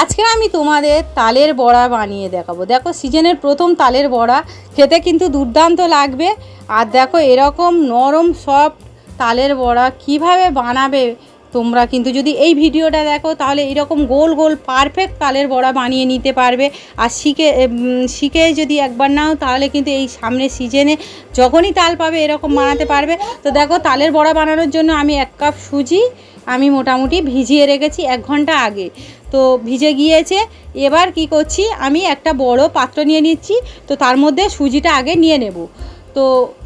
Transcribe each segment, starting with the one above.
আজকে আমি তোমাদের তালের বড়া বানিয়ে দেখাবো। দেখো সিজনের প্রথম তালের বড়া, খেতে কিন্তু দুর্দান্ত লাগবে। আর দেখো এরকম নরম সফট তালের বড়া কিভাবে বানাবে তোমরা কিন্তু যদি এই ভিডিওটা দেখো তাহলে এরকম গোল গোল পারফেক্ট তালের বড়া বানিয়ে নিতে পারবে। আর শিখে যদি একবার নাও তাহলে কিন্তু এই সামনের সিজনে যখনই তাল পাবে এরকম বানাতে পারবে। তো দেখো তালের বড়া বানানোর জন্য আমি 1 কাপ সুজি আমি মোটামুটি ভিজিয়ে রেখেছি 1 ঘন্টা আগে। তো ভিজে গিয়েছে। এবার কি করছি, আমি একটা বড় পাত্র নিয়ে নিচ্ছি। তো তার মধ্যে সুজিটা আগে নিয়ে নেব। তো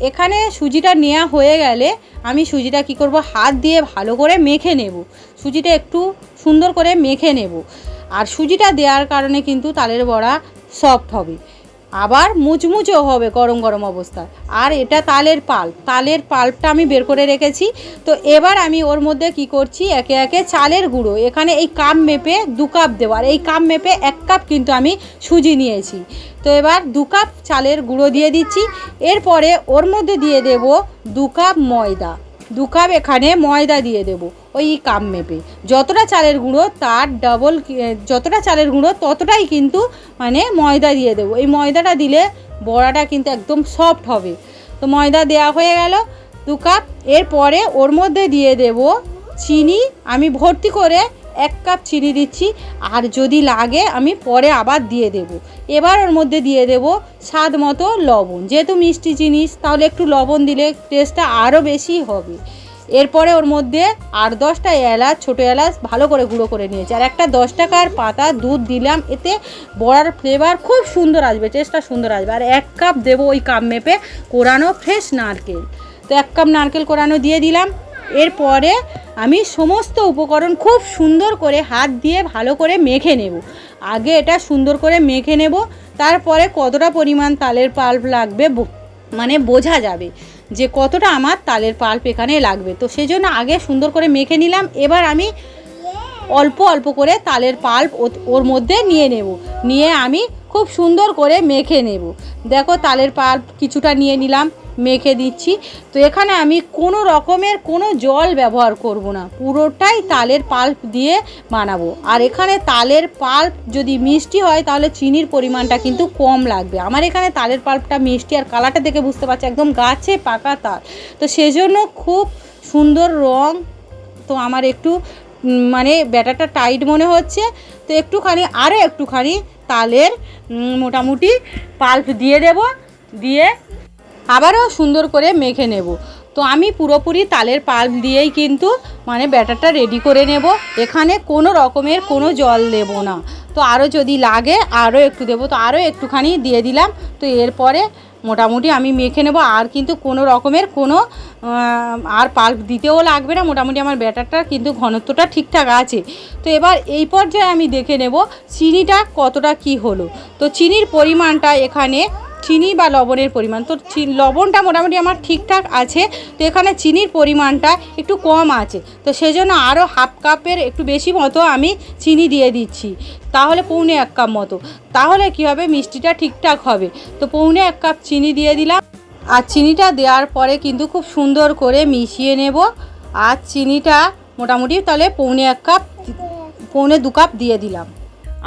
এখানে সুজিটা নেওয়া হয়ে গেলে আমি সুজিটা কি করব, হাত দিয়ে ভালো করে মেখে নেব। সুজিটা একটু সুন্দর করে মেখে নেব। আর সুজিটা দেওয়ার কারণে কিন্তু তালের বড়া সফট হবে, আবার মুচমুচও হবে গরম গরম অবস্থায়। আর এটা তালের পাল্পটা আমি বের করে রেখেছি। তো এবার আমি ওর মধ্যে কি করছি, একে একে চালের গুঁড়ো, এখানে এই কাপ মেপে 2 কাপ দেবো। আর এই কাপ মেপে 1 কাপ কিন্তু আমি সুজি নিয়েছি। তো এবার 2 কাপ চালের গুঁড়ো দিয়ে দিচ্ছি। এরপরে ওর মধ্যে দিয়ে দেব 2 কাপ ময়দা। 2 কাপ এখানে ময়দা দিয়ে দেব ওই কাপ মেপে। যতটা চালের গুঁড়ো তার ডাবল, যতটা চালের গুঁড়ো ততটাই কিন্তু মানে ময়দা দিয়ে দেবো। এই ময়দাটা দিলে বড়াটা কিন্তু একদম সফট হবে। তো ময়দা দেওয়া হয়ে গেল 2 কাপ। এরপরে ওর মধ্যে দিয়ে দেব চিনি। আমি ভর্তি করে 1 কাপ চিনি দিচ্ছি। আর যদি লাগে আমি পরে আবার দিয়ে দেব। এবার ওর মধ্যে দিয়ে দেব স্বাদ মতো লবণ। যেহেতু মিষ্টি জিনিস তাহলে একটু লবণ দিলে টেস্টটা আরও বেশি হবে। এরপরে ওর মধ্যে 8-10টা এলাচ, ছোটো এলাচ ভালো করে গুঁড়ো করে নিয়েছি। আর একটা 10 টাকার পাতা দুধ দিলাম, এতে বড়ার ফ্লেভার খুব সুন্দর আসবে, টেস্টটা সুন্দর আসবে। আর 1 কাপ দেবো ওই কাপ মেপে কোরানো ফ্রেশ নারকেল। তো 1 কাপ নারকেল কোরানো দিয়ে দিলাম। এরপরে আমি সমস্ত উপকরণ খুব সুন্দর করে হাত দিয়ে ভালো করে মেখে নেব। আগে এটা সুন্দর করে মেখে নেব, তারপরে কতটা পরিমাণ তালের পাল্প লাগবে মানে বোঝা যাবে যে কতটা আমার তালের পাল্প এখানে লাগবে। তো সেই জন্য আগে সুন্দর করে মেখে নিলাম। এবার আমি অল্প অল্প করে তালের পাল্প ওর মধ্যে নিয়ে নেব। নিয়ে আমি খুব সুন্দর করে মেখে নেব। দেখো তালের পাল্প কিছুটা নিয়ে নিলাম, মেখে দিচ্ছি। তো এখানে আমি কোনো রকমের কোনো জল ব্যবহার করব না, পুরোটাই তালের পাল্প দিয়ে বানাবো। আর এখানে তালের পাল্প যদি মিষ্টি হয় তাহলে চিনির পরিমাণটা কিন্তু কম লাগবে। আমার এখানে তালের পাল্পটা মিষ্টি, আর কালারটা দেখে বুঝতে পারছি একদম গাছে পাকা তাল। তো সেজন্য খুব সুন্দর রং। তো আমার একটু মানে ব্যাটারটা টাইট মনে হচ্ছে। তো আরও একটুখানি তালের মোটামুটি পাল্প দিয়ে দেব, দিয়ে আবারও সুন্দর করে মেখে নেব। তো আমি পুরোপুরি তালের পাল্প দিয়েই কিন্তু মানে ব্যাটারটা রেডি করে নেব। এখানে কোনো রকমের কোনো জল দেব না। তো আরও যদি লাগে আরও একটু দেবো, তো আরও একটুখানি দিয়ে দিলাম। তো এরপরে মোটামুটি আমি মেখে নেব। আর কিন্তু কোনো রকমের কোনো আর পাল্প দিতেও লাগবে না। মোটামুটি আমার ব্যাটারটা কিন্তু ঘনত্বটা ঠিকঠাক আছে। তো এবার এই পর্যায়ে আমি দেখে নেব চিনিটা কতটা কি হলো। তো চিনির পরিমাণটা এখানে, চিনি বা লবণের পরিমাণ, তো লবণটা মোটামুটি আমার ঠিকঠাক আছে। তো এখানে চিনির পরিমাণটা একটু কম আছে। তো সেজন্য আরও 1/2 কাপের একটু বেশি মতো আমি চিনি দিয়ে দিচ্ছি। তাহলে 1.25 কাপ মতো, তাহলে কি হবে মিষ্টিটা ঠিকঠাক হবে। তো 1.25 কাপ চিনি দিয়ে দিলাম। আর চিনিটা দেওয়ার পরে কিন্তু খুব সুন্দর করে মিশিয়ে নেব। আর চিনিটা মোটামুটি তাহলে 1.25 কাপ, 1.25-2 কাপ দিয়ে দিলাম।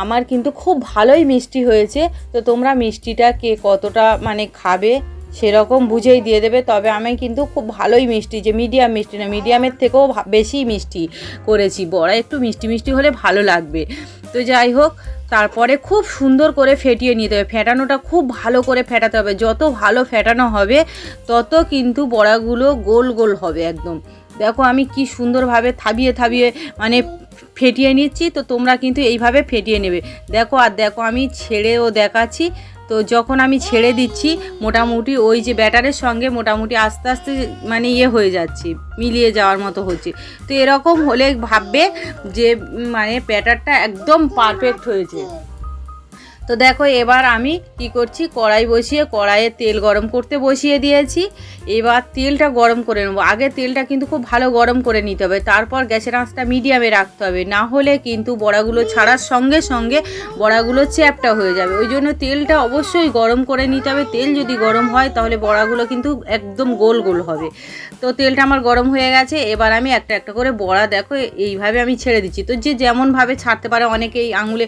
আমার কিন্তু খুব ভালোই মিষ্টি হয়েছে। তো তোমরা মিষ্টিটা কে কতটা মানে খাবে সেরকম বুঝেই দিয়ে দেবে। তবে আমি কিন্তু খুব ভালোই মিষ্টি, যে মিডিয়াম মিষ্টি না, মিডিয়ামের থেকেও বেশি মিষ্টি করেছি। বড়া একটু মিষ্টি মিষ্টি হলে ভালো লাগবে। তো যাই হোক, তারপরে খুব সুন্দর করে ফেটিয়ে নিতে হবে। ফেটানোটা খুব ভালো করে ফেটাতে হবে। যত ভালো ফেটানো হবে তত কিন্তু বড়াগুলো গোল গোল হবে একদম। দেখো আমি কি সুন্দরভাবে থাবিয়ে মানে ফেটিয়ে নিচ্ছি। তো তোমরা কিন্তু এইভাবে ফেটিয়ে নেবে। দেখো আর দেখো আমি ছেড়েও দেখাচ্ছি। তো যখন আমি ছেড়ে দিচ্ছি মোটামুটি ওই যে ব্যাটারের সঙ্গে মোটামুটি আস্তে আস্তে মানে হয়ে যাচ্ছে, মিলিয়ে যাওয়ার মতো হচ্ছে। তো এরকম হলে ভাববে যে মানে ব্যাটারটা একদম পারফেক্ট হয়েছে। তো দেখো এবার আমি কি করছি, কড়াই বসিয়ে কড়াইয়ে তেল গরম করতে বসিয়ে দিয়েছি। এবার তেলটা গরম করে নেবো। আগে তেলটা কিন্তু খুব ভালো গরম করে নিতে হবে, তারপর গ্যাসের আঁচটা মিডিয়ামে রাখতে হবে, না হলে কিন্তু বড়াগুলো ছাড়ার সঙ্গে সঙ্গে বড়াগুলো চ্যাপটা হয়ে যাবে। ওই জন্য তেলটা অবশ্যই গরম করে নিতে হবে। তেল যদি গরম হয় তাহলে বড়াগুলো কিন্তু একদম গোল গোল হবে। তো তেলটা আমার গরম হয়ে গেছে। এবার আমি একটা একটা করে বড়া দেখো এইভাবে আমি ছেড়ে দিচ্ছি। তো যে যেমনভাবে ছাড়তে পারে, অনেকে এই আঙুলে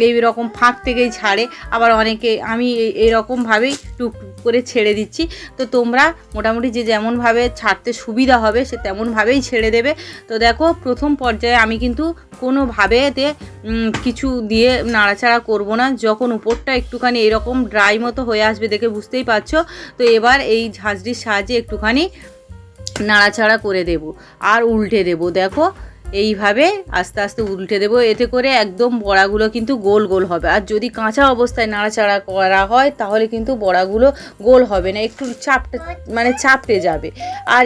এই রকম ফাঁক থেকেই ছাড়ে, আবার অনেকে আমি এইরকমভাবেই টুকটুক করে ছেড়ে দিচ্ছি। তো তোমরা মোটামুটি যে যেমনভাবে ছাড়তে সুবিধা হবে সে তেমনভাবেই ছেড়ে দেবে। তো দেখো প্রথম পর্যায়ে আমি কিন্তু কোনোভাবে এতে কিছু দিয়ে নাড়াচাড়া করব না। যখন উপরটা একটুখানি এরকম ড্রাই মতো হয়ে আসবে দেখে বুঝতেই পারছো। তো এবার এই ঝাঁঝরির সাহায্যে একটুখানি নাড়াচাড়া করে দেব আর উল্টে দেব। দেখো এইভাবে আস্তে আস্তে উল্টে দেবো, এতে করে একদম বড়াগুলো কিন্তু গোল গোল হবে। আর যদি কাঁচা অবস্থায় নাড়াচাড়া করা হয় তাহলে কিন্তু বড়াগুলো গোল হবে না, একটু চাপটে যাবে আর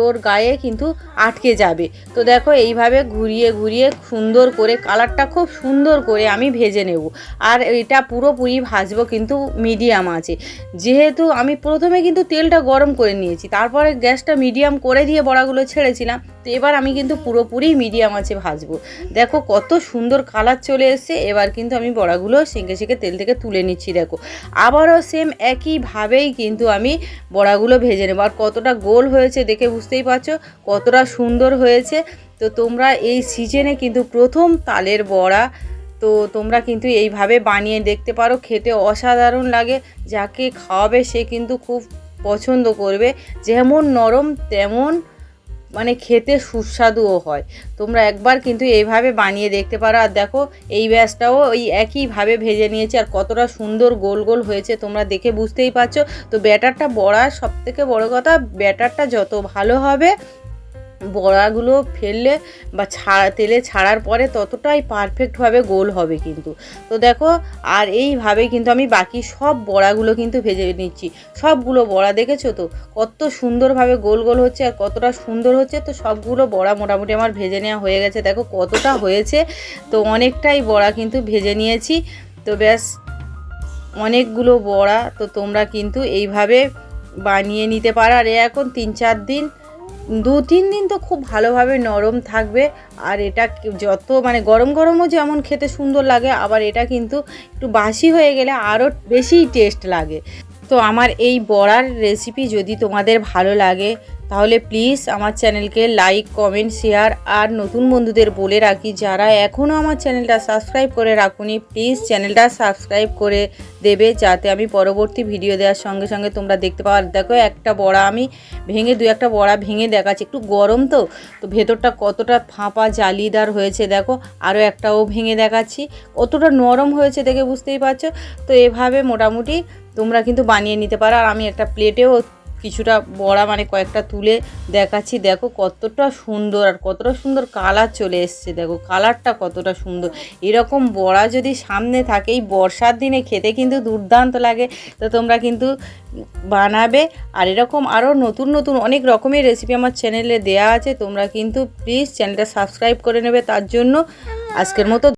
ওর গায়ে কিন্তু আটকে যাবে। তো দেখো এইভাবে ঘুরিয়ে ঘুরিয়ে সুন্দর করে কালারটা খুব সুন্দর করে আমি ভেজে নেব। আর এটা পুরোপুরি ভাজবো কিন্তু মিডিয়াম আছে। যেহেতু আমি প্রথমে কিন্তু তেলটা গরম করে নিয়েছি, তারপরে গ্যাসটা মিডিয়াম করে দিয়ে বড়াগুলো ছেড়েছিলাম। তো এবার আমি কিন্তু পুরোপুরি মিডিয়াম আছে ভাজবো। দেখো কত সুন্দর কালার চলে এসছে। এবার কিন্তু আমি বড়াগুলো সেঁকে তেল থেকে তুলে নিচ্ছি। দেখো আবারও সেম একইভাবেই কিন্তু আমি বড়াগুলো ভেজে নেব। আর কতটা গোল হয়েছে দেখে বুঝতেই পারছো কতটা সুন্দর হয়েছে। তো তোমরা এই সিজনে কিন্তু প্রথম তালের বড়া তো তোমরা কিন্তু এইভাবে বানিয়ে দেখতে পারো, খেতে অসাধারণ লাগে। যাকে খাওয়াবে সে কিন্তু খুব পছন্দ করবে। যেমন নরম তেমন খেতে সুস্বাদুও হয়। তোমরা একবার কিন্তু এইভাবে বানিয়ে দেখতে পারো। আর দেখো এই ব্যাসটাও ওই একইভাবে ভেজে নিয়েছি আর কতটা সুন্দর গোল গোল হয়েছে তোমরা দেখে বুঝতেই পারছো। তো ব্যাটারটা বড়ার সবথেকে বড় কথা, ব্যাটারটা যত ভালো হবে বড়াগুলো ফেললে বা তেলে ছাড়ার পরে ততটাই পারফেক্টভাবে গোল হবে কিন্তু। তো দেখো আর এইভাবেই কিন্তু আমি বাকি সব বড়াগুলো কিন্তু ভেজে নিচ্ছি। সবগুলো বড়া দেখেছো তো কত সুন্দরভাবে গোল গোল হচ্ছে আর কতটা সুন্দর হচ্ছে। তো সবগুলো বড়া মোটামুটি আমার ভেজে নেওয়া হয়ে গেছে। দেখো কতটা হয়েছে। তো অনেকটাই বড়া কিন্তু ভেজে নিয়েছি। তো ব্যাস অনেকগুলো বড়া তো তোমরা কিন্তু এইভাবে বানিয়ে নিতে পারো। আর এখন 2-3 দিন তো খুব ভালোভাবে নরম থাকবে। আর এটা যত গরম গরমও যেমন খেতে সুন্দর লাগে, আবার এটা কিন্তু একটু বাসি হয়ে গেলে আরও বেশি টেস্ট লাগে। তো আমার এই বড়ার রেসিপি যদি তোমাদের ভালো লাগে তাহলে প্লিজ আমার চ্যানেলকে লাইক, কমেন্ট, শেয়ার আর নতুন বন্ধুদের বলে রাখি যারা এখনও আমার চ্যানেলটা সাবস্ক্রাইব করে রাখুনি প্লিজ চ্যানেলটা সাবস্ক্রাইব করে দেবে, যাতে আমি পরবর্তী ভিডিও দেওয়ার সঙ্গে সঙ্গে তোমরা দেখতে পাও। আর দেখো একটা বড়া আমি একটা বড়া ভেঙে দেখাচ্ছি। একটু গরম তো ভেতরটা কতটা ফাঁপা জালিদার হয়েছে। দেখো আরও একটাও ভেঙে দেখাচ্ছি, কতটা নরম হয়েছে দেখে বুঝতেই পারছো। তো এভাবে মোটামুটি তোমরা কিন্তু বানিয়ে নিতে পারো। আর আমি একটা প্লেটেও কিছুটা বড়া কয়েকটা তুলে দেখাচ্ছি। দেখো কতটা সুন্দর আর কতটা সুন্দর কালার চলে এসছে। দেখো কালারটা কতটা সুন্দর। এরকম বড়া যদি সামনে থাকে এই বর্ষার দিনে খেতে কিন্তু দুর্দান্ত লাগে। তো তোমরা কিন্তু বানাবে। আর এরকম আরও নতুন নতুন অনেক রকমের রেসিপি আমার চ্যানেলে দেয়া আছে, তোমরা কিন্তু প্লিজ চ্যানেলটা সাবস্ক্রাইব করে নেবে। তার জন্য আজকের মতো